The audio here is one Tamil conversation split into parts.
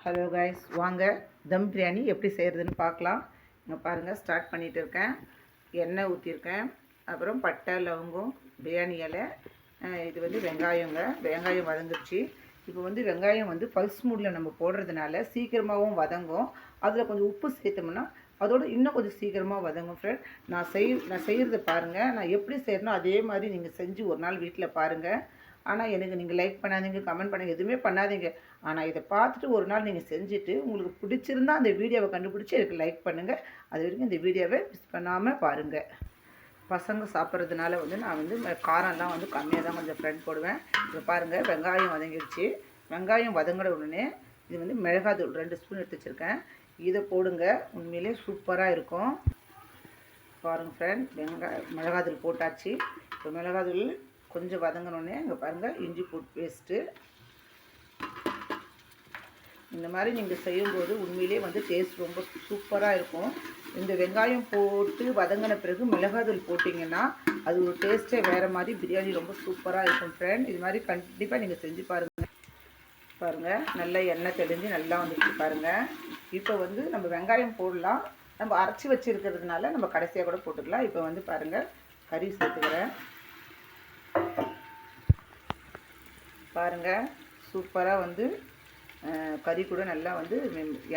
ஹலோ கைஸ், வாங்க தம் பிரியாணி எப்படி செய்கிறதுன்னு பார்க்கலாம். இங்கே பாருங்கள், ஸ்டார்ட் பண்ணிகிட்டு இருக்கேன். எண்ணெய் ஊற்றிருக்கேன், அப்புறம் பட்டை, லவங்கம், பிரியாணி இலை, இது வந்து வெங்காயம் வதங்கிடுச்சு. இப்போ வந்து வெங்காயம் வந்து பல்ஸ் மூடில் நம்ம போடுறதுனால சீக்கிரமாகவும் வதங்கும். அதில் கொஞ்சம் உப்பு சேர்த்தோம்னா அதோடு இன்னும் கொஞ்சம் சீக்கிரமாக வதங்கும். ஃப்ரெண்ட், நான் செய்கிறத பாருங்கள். நான் எப்படி செய்யணும் அதே மாதிரி நீங்கள் செஞ்சு ஒரு நாள் வீட்டில் பாருங்கள். ஆனால் எனக்கு நீங்கள் லைக் பண்ணாதீங்க, கமெண்ட் பண்ணுங்கள், எதுவுமே பண்ணாதீங்க. ஆனால் இதை பார்த்துட்டு ஒரு நாள் நீங்கள் செஞ்சுட்டு உங்களுக்கு பிடிச்சிருந்தா அந்த வீடியோவை கண்டுபிடிச்சி எனக்கு லைக் பண்ணுங்கள். அது வரைக்கும் இந்த வீடியோவை மிஸ் பண்ணாமல் பாருங்கள். பசங்க சாப்பிட்றதுனால வந்து நான் வந்து காரம்லாம் வந்து கம்மியாக தான் கொஞ்சம் ஃப்ரெண்ட் போடுவேன். இப்போ பாருங்கள், வெங்காயம் வதங்கிடுச்சு. வெங்காயம் வதங்கின உடனே இது வந்து மிளகாத்தூள் 2 ஸ்பூன் எடுத்து வச்சுருக்கேன். இதை போடுங்க, உண்மையிலே சூப்பராக இருக்கும். பாருங்கள் ஃப்ரெண்ட், மிளகாத்தூள் போட்டாச்சு. இப்போ மிளகாத்தூள் கொஞ்சம் வதங்கினோடனே இங்கே பாருங்கள், இஞ்சி பூண்டு பேஸ்ட்டு. இந்த மாதிரி நீங்கள் செய்யும்போது உண்மையிலே வந்து டேஸ்ட் ரொம்ப சூப்பராக இருக்கும். இந்த வெங்காயம் போட்டு வதங்கின பிறகு மிளகாத்தூள் போட்டிங்கன்னா அது ஒரு டேஸ்ட்டே வேறு மாதிரி, பிரியாணி ரொம்ப சூப்பராக இருக்கும். ஃப்ரெண்ட், இது மாதிரி கண்டிப்பாக நீங்கள் செஞ்சு பாருங்கள். பாருங்கள், நல்லா எண்ணெய் தெளிஞ்சு நல்லா வந்துட்டு பாருங்கள். இப்போ வந்து நம்ம வெங்காயம் போடலாம். நம்ம அரைச்சி வச்சுருக்கிறதுனால நம்ம கடைசியாக கூட போட்டுக்கலாம். இப்போ வந்து பாருங்கள், கறி சேர்த்துக்கிறேன். பாருங்கள், சூப்பராக வந்து கறி கூட நல்லா வந்து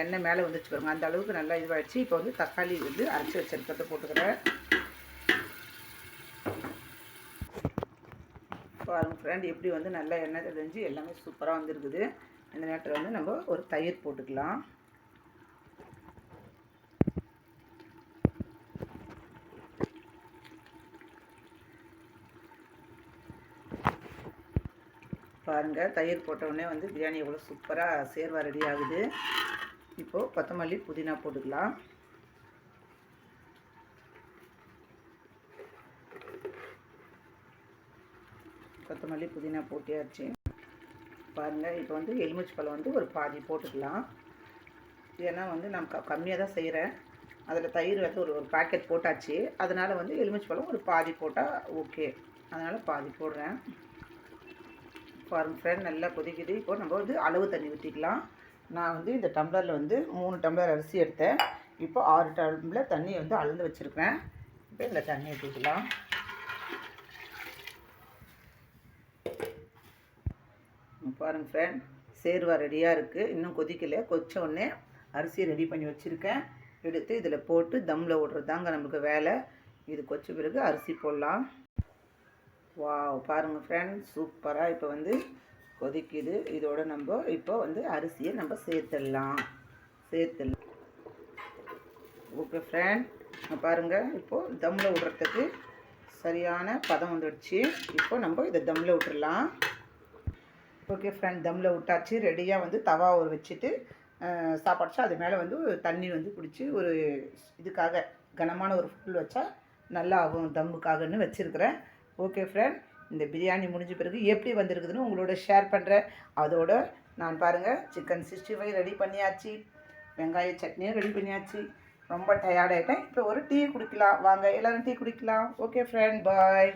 எண்ணெய் மேலே வந்துச்சு பாருங்கள். அந்த அளவுக்கு நல்லா இதுவாகிடுச்சு. இப்போ வந்து தக்காளி வந்து அரைச்சி வச்சிருக்கிறத போட்டுக்கிறேன். பாருங்கள் ஃப்ரெண்ட், எப்படி வந்து நல்லா எண்ணெய் தெரிஞ்சு எல்லாமே சூப்பராக வந்துருக்குது. இந்த நேரத்தில் வந்து நம்ம ஒரு தயிர் போட்டுக்கலாம். பாருங்கள், தயிர் போட்டவுடனே வந்து பிரியாணி எவ்வளோ சூப்பராக சேர்வா ரெடி ஆகுது. இப்போது கொத்தமல்லி, புதினா போட்டுக்கலாம். கொத்தமல்லி, புதினா போட்டியாச்சு. பாருங்கள், இப்போ வந்து எலுமிச்சை பழம் வந்து ஒரு பாதி போட்டுக்கலாம். ஏன்னா வந்து நான் கம்மியாக தான் செய்கிறேன். அதில் தயிர் வந்து ஒரு பாக்கெட் போட்டாச்சு. அதனால் வந்து எலுமிச்சை பழம் ஒரு பாதி போட்டால் ஓகே, அதனால் பாதி போடுறேன். பாருங்கள் ஃப்ரெண்ட், நல்லா கொதிக்குது. இப்போ நம்ம வந்து அளவு தண்ணி ஊற்றிக்கலாம். நான் வந்து இந்த டம்ளரில் வந்து 3 டம்ளர் அரிசி எடுத்தேன். இப்போ 6 டம்ளர் தண்ணி வந்து அளந்து வச்சுருக்கேன். இப்போ இந்த தண்ணி ஊற்றிக்கலாம். பாருங்கள் ஃப்ரெண்ட், சேர்வா ரெடியாக இருக்குது. இன்னும் கொதிக்கலை. கொதிச்ச உடனே அரிசியை ரெடி பண்ணி வச்சுருக்கேன். எடுத்து இதில் போட்டு தம்மில் விடுறது தாங்க நமக்கு வேலை. இது கொதிச்ச பிறகு அரிசி போடலாம். வாவ், பாருங்கள் ஃப்ரெண்ட், சூப்பராக இப்போ வந்து கொதிக்குது. இதோட நம்ம இப்போ வந்து அரிசியை நம்ம சேர்த்துடலாம். ஓகே ஃப்ரெண்ட், பாருங்கள், இப்போது தம்மில் விடுறதுக்கு சரியான பதம் வந்துடுச்சு. இப்போ நம்ம இதை தம்மில் விட்டுடலாம். ஓகே ஃப்ரெண்ட், தம்மில் விட்டாச்சு. ரெடியாக வந்து தவா ஒரு வச்சுட்டு சாப்பாடுச்சா அது மேலே வந்து தண்ணி வந்து பிடிச்சி ஒரு இதுக்காக கனமான ஒரு ஃபுல் வச்சா நல்லா ஆகும் தம்முக்காகன்னு வச்சுருக்கிறேன். ஓகே ஃப்ரெண்ட், இந்த பிரியாணி முடிஞ்ச பிறகு எப்படி வந்திருக்குதுன்னு உங்களோட ஷேர் பண்ணுறேன். அதோடு நான் பாருங்கள், சிக்கன் 65 ரெடி பண்ணியாச்சு, வெங்காய சட்னியும் ரெடி பண்ணியாச்சு. ரொம்ப டயர்டாகிட்டேன். இப்போ ஒரு டீ குடிக்கலாம். வாங்க எல்லோரும் டீ குடிக்கலாம். ஓகே ஃப்ரெண்ட், பாய்.